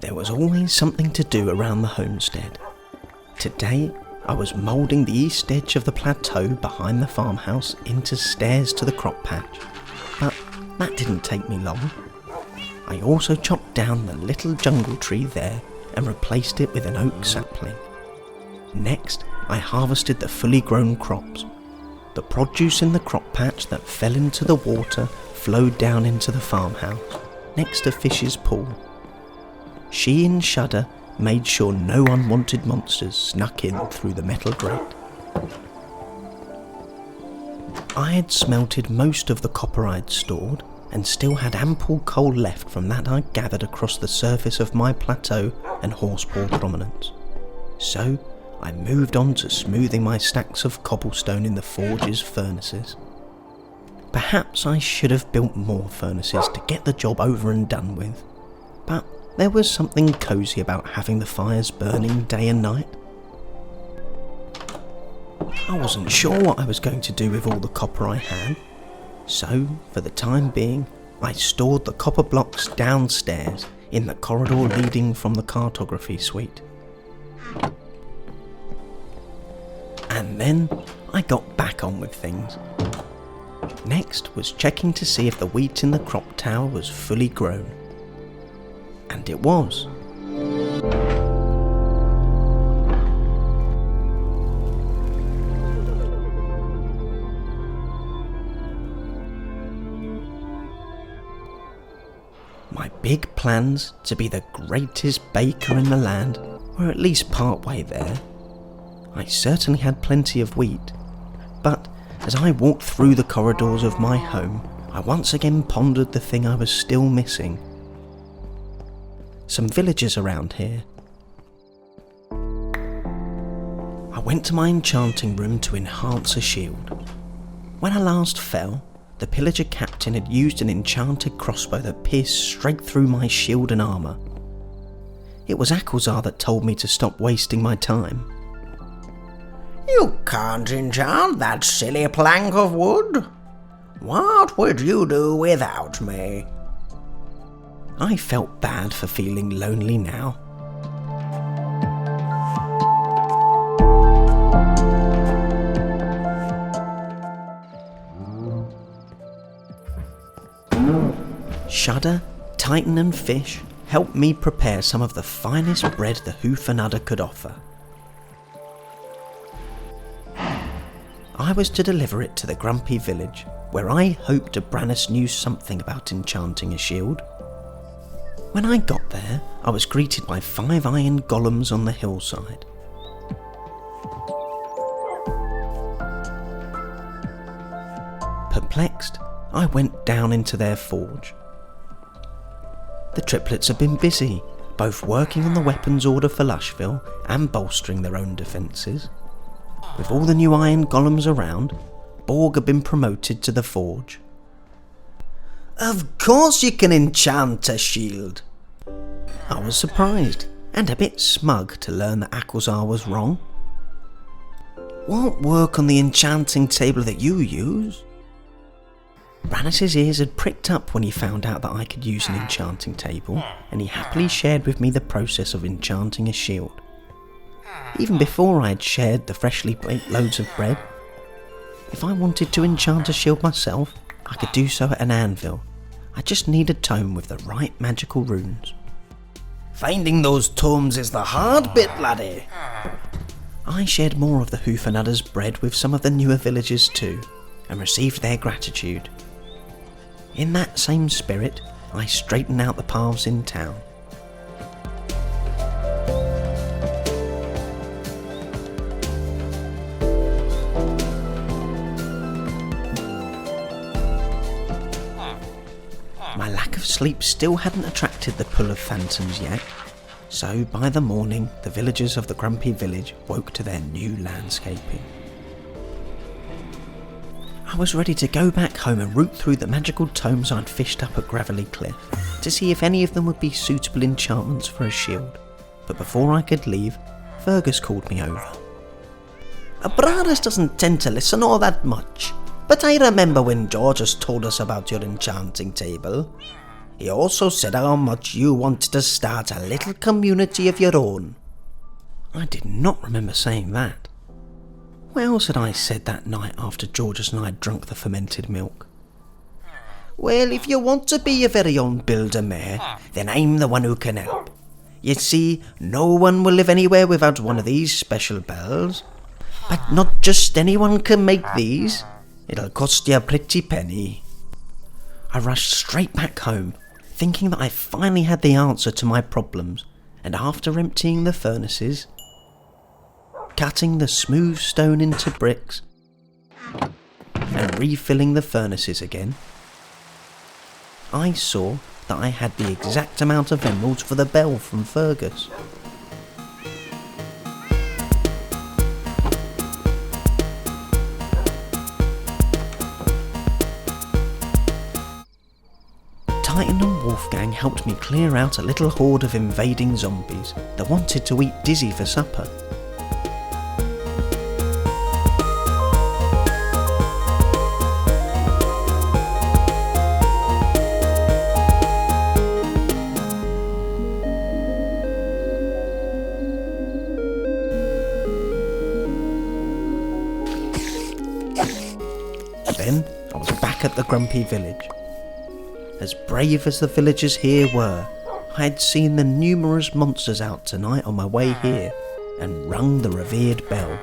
There was always something to do around the homestead. Today, I was moulding the east edge of the plateau behind the farmhouse into stairs to the crop patch, but that didn't take me long. I also chopped down the little jungle tree there and replaced it with an oak sapling. Next, I harvested the fully grown crops. The produce in the crop patch that fell into the water flowed down into the farmhouse, next to Fish's pool. She and Shudder made sure no unwanted monsters snuck in through the metal grate. I had smelted most of the copper I'd stored, and still had ample coal left from that I gathered across the surface of my plateau and Horseball prominence. So I moved on to smoothing my stacks of cobblestone in the forge's furnaces. Perhaps I should have built more furnaces to get the job over and done with, but there was something cosy about having the fires burning day and night. I wasn't sure what I was going to do with all the copper I had, so for the time being I stored the copper blocks downstairs in the corridor leading from the cartography suite. And then I got back on with things. Next was checking to see if the wheat in the crop tower was fully grown. And it was. My big plans to be the greatest baker in the land were at least part way there. I certainly had plenty of wheat, but as I walked through the corridors of my home, I once again pondered the thing I was still missing. Some villagers around here. I went to my enchanting room to enhance a shield. When I last fell, the pillager captain had used an enchanted crossbow that pierced straight through my shield and armour. It was Aquazar that told me to stop wasting my time. You can't enchant that silly plank of wood. What would you do without me? I felt bad for feeling lonely now. Shudder, Dreiton and Fish helped me prepare some of the finest bread the Hoof and Udder could offer. I was to deliver it to the Grumpy village, where I hoped Brannis knew something about enchanting a shield. When I got there, I was greeted by 5 iron golems on the hillside. Perplexed, I went down into their forge. The triplets had been busy, both working on the weapons order for Lushville and bolstering their own defences. With all the new iron golems around, Borg had been promoted to the forge. Of course you can enchant a shield. I was surprised and a bit smug to learn that Aquazar was wrong. Won't work on the enchanting table that you use. Brannis's ears had pricked up when he found out that I could use an enchanting table, and he happily shared with me the process of enchanting a shield. Even before I had shared the freshly baked loads of bread. If I wanted to enchant a shield myself, I could do so at an anvil. I just need a tome with the right magical runes. Finding those tomes is the hard bit, laddie. I shared more of the Hoof and Udder's bread with some of the newer villagers too, and received their gratitude. In that same spirit, I straightened out the paths in town. My lack of sleep still hadn't attracted the pull of phantoms yet, so by the morning the villagers of the Grumpy village woke to their new landscaping. I was ready to go back home and root through the magical tomes I'd fished up at Gravelly Cliff to see if any of them would be suitable enchantments for a shield, but before I could leave, Fergus called me over. Brannis doesn't tend to listen all that much, but I remember when Georges told us about your enchanting table. He also said how much you wanted to start a little community of your own. I did not remember saying that. What else had I said that night after Georges and I had drunk the fermented milk? Well, if you want to be your very own builder-mare, then I'm the one who can help. You see, no one will live anywhere without one of these special bells. But not just anyone can make these. It'll cost you a pretty penny. I rushed straight back home, thinking that I finally had the answer to my problems, and after emptying the furnaces, cutting the smooth stone into bricks, and refilling the furnaces again, I saw that I had the exact amount of emeralds for the bell from Fergus. Dreiton and Wolfgang helped me clear out a little horde of invading zombies that wanted to eat Dizzy for supper. Then I was back at the grumpy village. As brave as the villagers here were, I had seen the numerous monsters out tonight on my way here and rung the revered bell,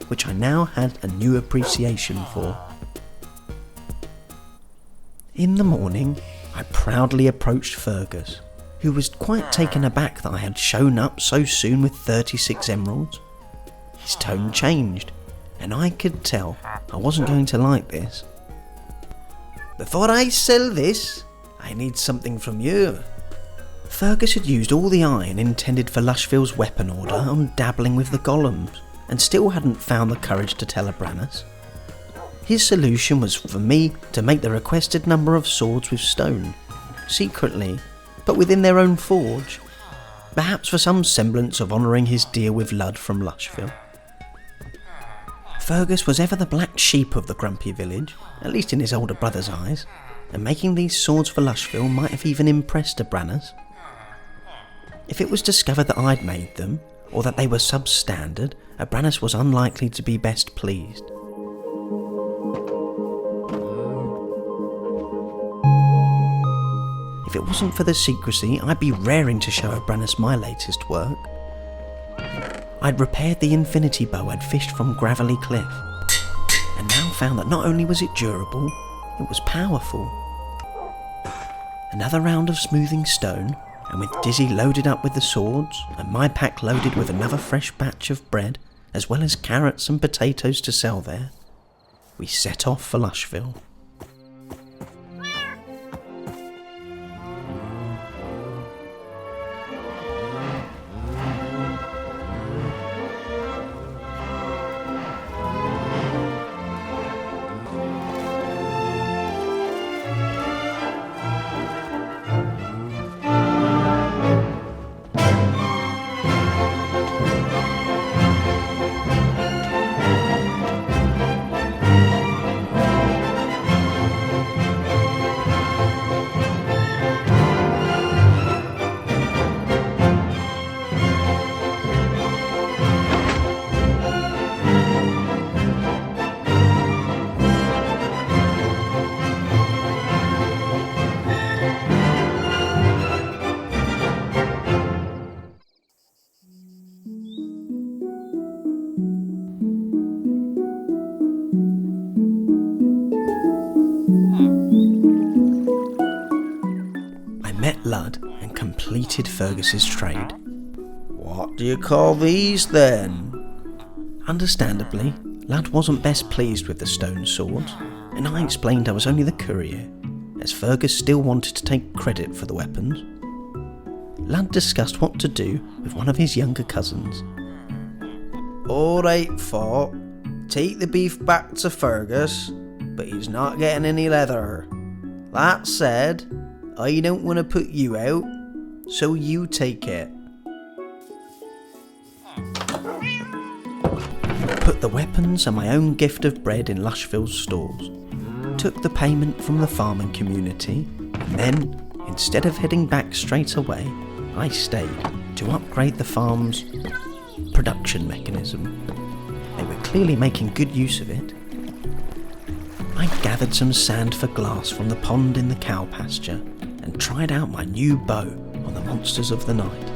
which I now had a new appreciation for. In the morning, I proudly approached Fergus, who was quite taken aback that I had shown up so soon with 36 emeralds. His tone changed, and I could tell I wasn't going to like this. Before I sell this, I need something from you. Fergus had used all the iron intended for Lushville's weapon order on dabbling with the golems, and still hadn't found the courage to tell Abranus. His solution was for me to make the requested number of swords with stone, secretly, but within their own forge, perhaps for some semblance of honouring his deal with Lud from Lushville. Fergus was ever the black sheep of the grumpy village, at least in his older brother's eyes, and making these swords for Lushville might have even impressed Abranus. If it was discovered that I'd made them, or that they were substandard, Abranus was unlikely to be best pleased. If it wasn't for the secrecy, I'd be raring to show Abranus my latest work. I'd repaired the infinity bow I'd fished from Gravelly Cliff, and now found that not only was it durable, it was powerful. Another round of smoothing stone, and with Dizzy loaded up with the swords, and my pack loaded with another fresh batch of bread, as well as carrots and potatoes to sell there, we set off for Lushville. Met Lud and completed Fergus's trade. What do you call these then? Understandably, Lud wasn't best pleased with the stone swords, and I explained I was only the courier, as Fergus still wanted to take credit for the weapons. Lud discussed what to do with one of his younger cousins. Alright, Faux, take the beef back to Fergus, but he's not getting any leather. That said, I don't want to put you out, so you take it. Put the weapons and my own gift of bread in Lushville's stores, took the payment from the farming community, and And then, instead of heading back straight away, I stayed to upgrade the farm's production mechanism. They were clearly making good use of it. I gathered some sand for glass from the pond in the cow pasture and tried out my new bow on the monsters of the night.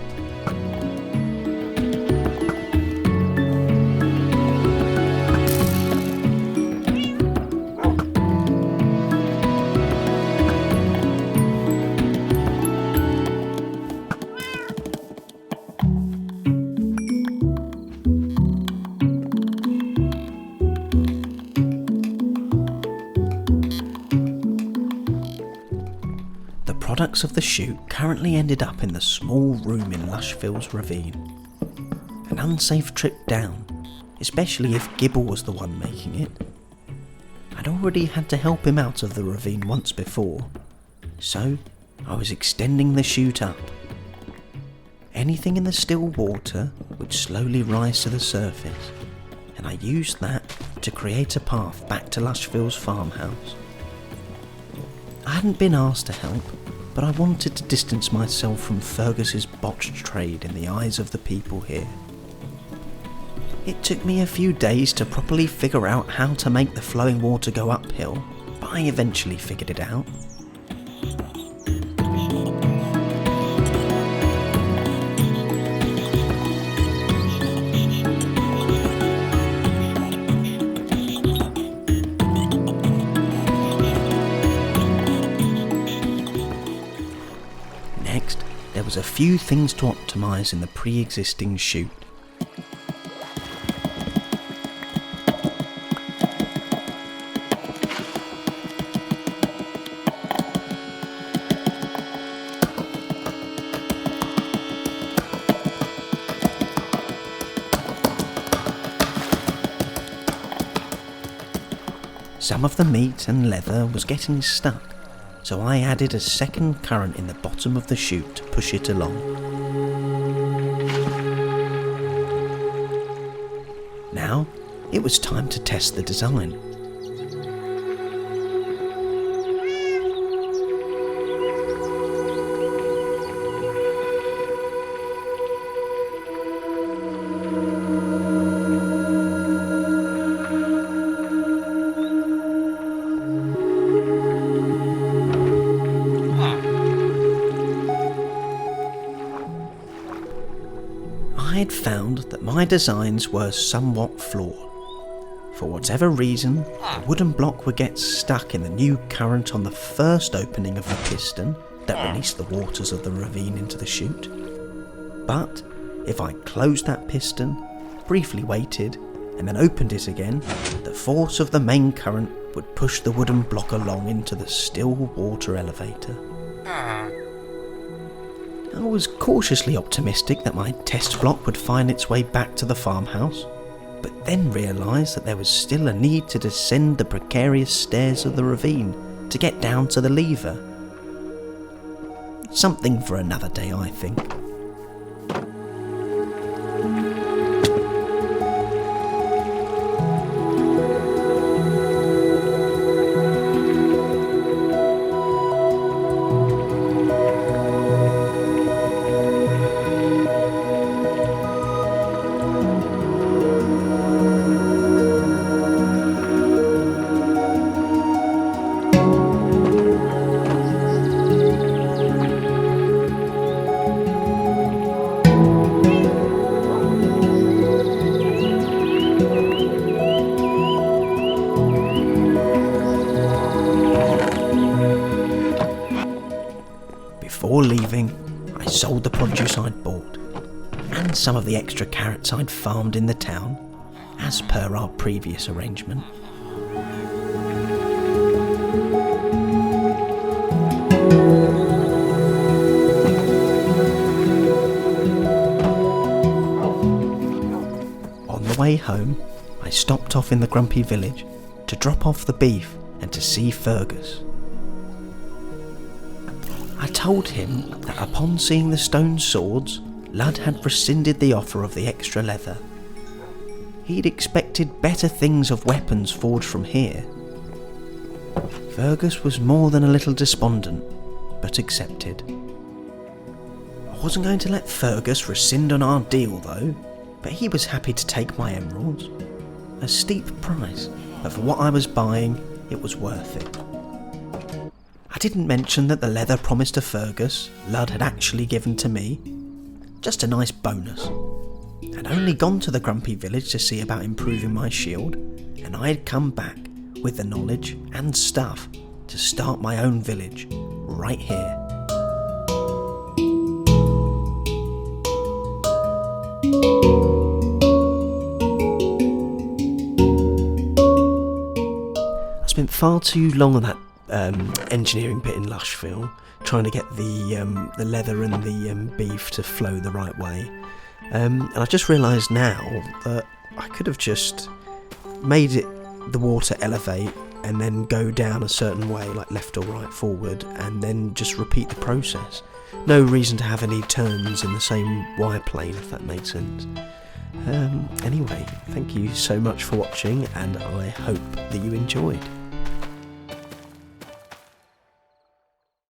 The products of the shoot currently ended up in the small room in Lushville's ravine. An unsafe trip down, especially if Gibble was the one making it. I'd already had to help him out of the ravine once before, so I was extending the chute up. Anything in the still water would slowly rise to the surface, and I used that to create a path back to Lushville's farmhouse. I hadn't been asked to help, but I wanted to distance myself from Fergus's botched trade in the eyes of the people here. It took me a few days to properly figure out how to make the flowing water go uphill, but I eventually figured it out. There was a few things to optimise in the pre-existing chute. Some of the meat and leather was getting stuck, so I added a second current in the bottom of the chute to push it along. Now, it was time to test the design. I had found that my designs were somewhat flawed. For whatever reason, the wooden block would get stuck in the new current on the first opening of the piston that released the waters of the ravine into the chute. But if I closed that piston, briefly waited, and then opened it again, the force of the main current would push the wooden block along into the still water elevator. I was cautiously optimistic that my test block would find its way back to the farmhouse, but then realised that there was still a need to descend the precarious stairs of the ravine to get down to the lever. Something for another day, I think. Before leaving, I sold the produce I'd bought, and some of the extra carrots I'd farmed in the town, as per our previous arrangement. On the way home, I stopped off in the grumpy village to drop off the beef and to see Fergus. I told him that upon seeing the stone swords, Lud had rescinded the offer of the extra leather. He'd expected better things of weapons forged from here. Fergus was more than a little despondent, but accepted. I wasn't going to let Fergus rescind on our deal though, but he was happy to take my emeralds. A steep price, but for what I was buying, it was worth it. I didn't mention that the leather promised to Fergus, Lud had actually given to me. Just a nice bonus. I'd only gone to the Grumpy village to see about improving my shield, and I had come back with the knowledge and stuff to start my own village, right here. I spent far too long on that engineering bit in Lushville, trying to get the leather and the beef to flow the right way. And I just realised now that I could have just made the water elevate and then go down a certain way, like left or right, forward, and then just repeat the process. No reason to have any turns in the same wire plane, if that makes sense. Anyway, thank you so much for watching, and I hope that you enjoyed.